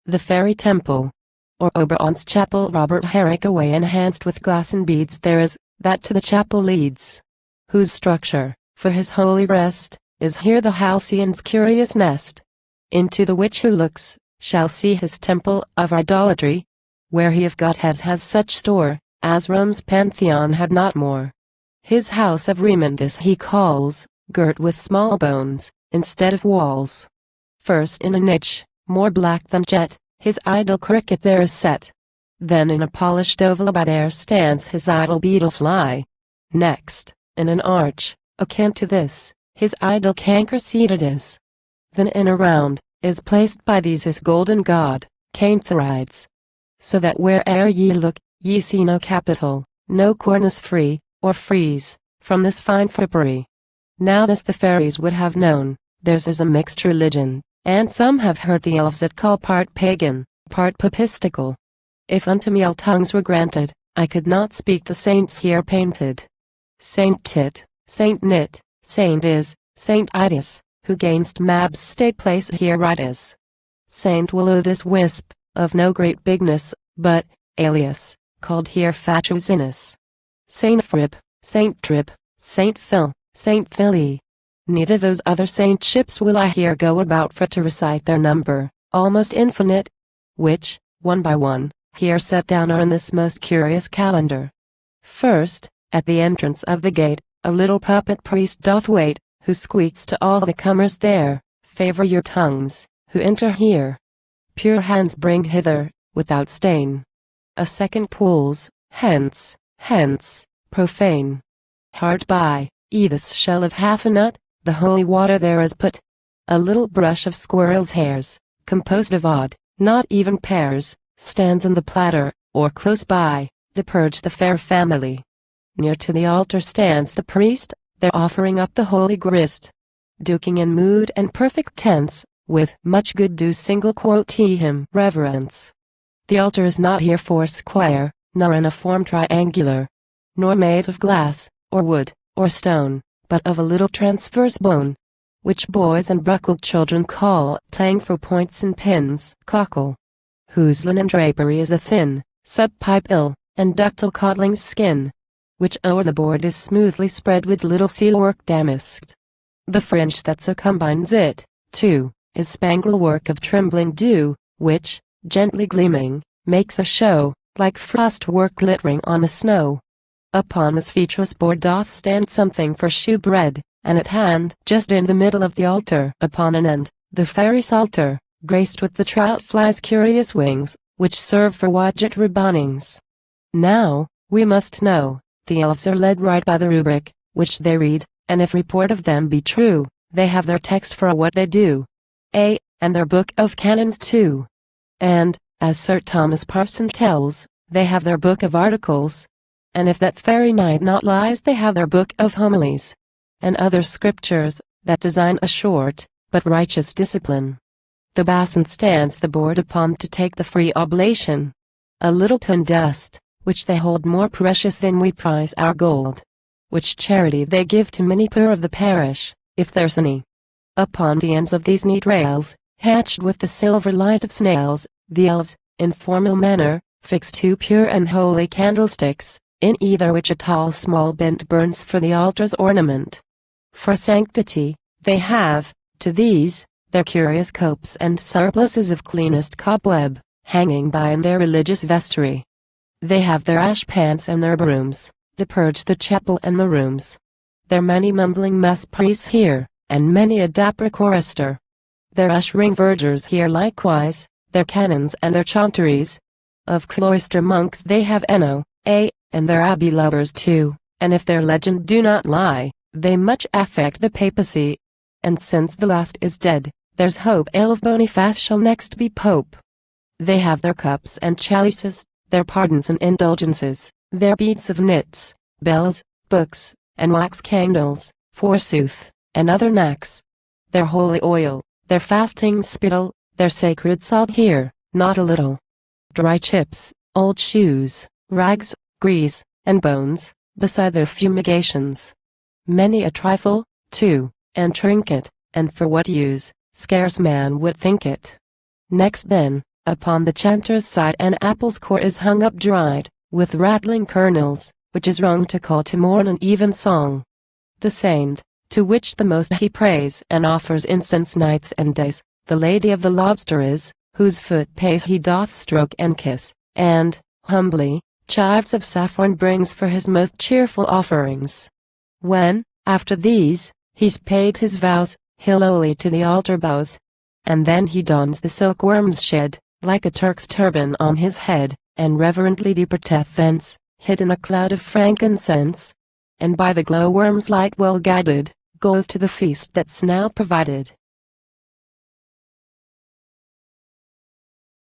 the Fairy Temple, or Oberon's Chapel. Robert Herrick. A way enhanced with glass and beads there is, that to the chapel leads, whose structure, for his holy rest, is here the halcyon's curious nest, into the which who looks, shall see his temple of idolatry, where he of godheads has such store, as Rome's Pantheon had not more. His house of Rimmon this he calls, girt with small bones, instead of walls. First in a niche, more black than jet, his idol cricket there is set. Then in a polished oval by there stands his idol beetle fly. Next, in an arch, akin to this, his idol canker seated is. Then in a round, is placed by these his golden god, cantharides. So that where'er ye look, ye see no capital, no cornice free, or frieze, from this fine frippery. Now this the fairies would have known, theirs is a mixed religion, and some have heard the elves that call part pagan, part papistical. If unto me all tongues were granted, I could not speak the saints here painted. Saint Tit, Saint Nit, Saint Is, Saint Itis, who gainst Mab's state place here right is. Saint Willow this wisp, of no great bigness, but, alias, called here Fatuzinus. Saint Fripp, Saint Trip, Saint Phil, Saint Philly. Neither those other saintships will I here go about for to recite their number, almost infinite, which, one by one, here set down are in this most curious calendar. First, at the entrance of the gate, a little puppet priest doth wait, who squeaks to all the comers there, favor your tongues, who enter here. Pure hands bring hither, without stain. A second pulls, hence, hence, profane. Hard by, this shell of half a nut, the holy water there is put. A little brush of squirrel's hairs, composed of odd, not even pears, stands in the platter, or close by, to purge the fair family. Near to the altar stands the priest, there offering up the holy grist. Duking in mood and perfect tense, with much good do single quote him reverence. The altar is not here four square, nor in a form triangular, nor made of glass, or wood, or stone, but of a little transverse bone, which boys and buckled children call, playing for points and pins, cockle, whose linen drapery is a thin, subpipe ill, and ductile codling's skin, which o'er the board is smoothly spread with little seal-work damasked. The fringe that circumbines it, too, is spangle work of trembling dew, which, gently gleaming, makes a show, like frost work glittering on the snow. Upon this featureless board doth stand something for shew bread, and at hand, just in the middle of the altar, upon an end, the fairy psalter, graced with the trout fly's curious wings, which serve for wadjet ribbonings. Now, we must know, the elves are led right by the rubric, which they read, and if report of them be true, they have their text for what they do. And their book of canons too. And, as Sir Thomas Parson tells, they have their book of articles. And if that fairy night not lies, they have their book of homilies, and other scriptures, that design a short, but righteous discipline. The basin stands the board upon to take the free oblation. A little pin dust, which they hold more precious than we prize our gold, which charity they give to many poor of the parish, if there's any. Upon the ends of these neat rails, hatched with the silver light of snails, the elves, in formal manner, fix two pure and holy candlesticks, in either which a tall small bent burns for the altar's ornament. For sanctity, they have, to these, their curious copes and surplices of cleanest cobweb, hanging by in their religious vestry. They have their ashpans and their brooms, to purge the chapel and the rooms. Their many mumbling mass priests here, and many a dapper chorister. Their ushering vergers here likewise, their canons and their chaunteries. Of cloister monks they have and their abbey lovers too, and if their legend do not lie, they much affect the papacy. And since the last is dead, there's hope of Boniface shall next be pope. They have their cups and chalices, their pardons and indulgences, their beads of nits, bells, books, and wax candles, forsooth, and other knacks. Their holy oil, their fasting spittle, their sacred salt here, not a little. Dry chips, old shoes, rags, grease, and bones, beside their fumigations. Many a trifle, too, and trinket, and for what use, scarce man would think it. Next then, Upon the chanter's side an apple's core is hung up dried, with rattling kernels, which is rung to call to morn an even song. The saint, to which the most he prays and offers incense nights and days, the lady of the lobster is, whose foot pace he doth stroke and kiss, and, humbly, chives of saffron brings for his most cheerful offerings. When, after these, he's paid his vows, he'll lowly to the altar bows, and then he dons the silkworm's shed, like a Turk's turban on his head, and reverently departeth thence, hid in a cloud of frankincense, and by the glowworm's light well guided, goes to the feast that's now provided.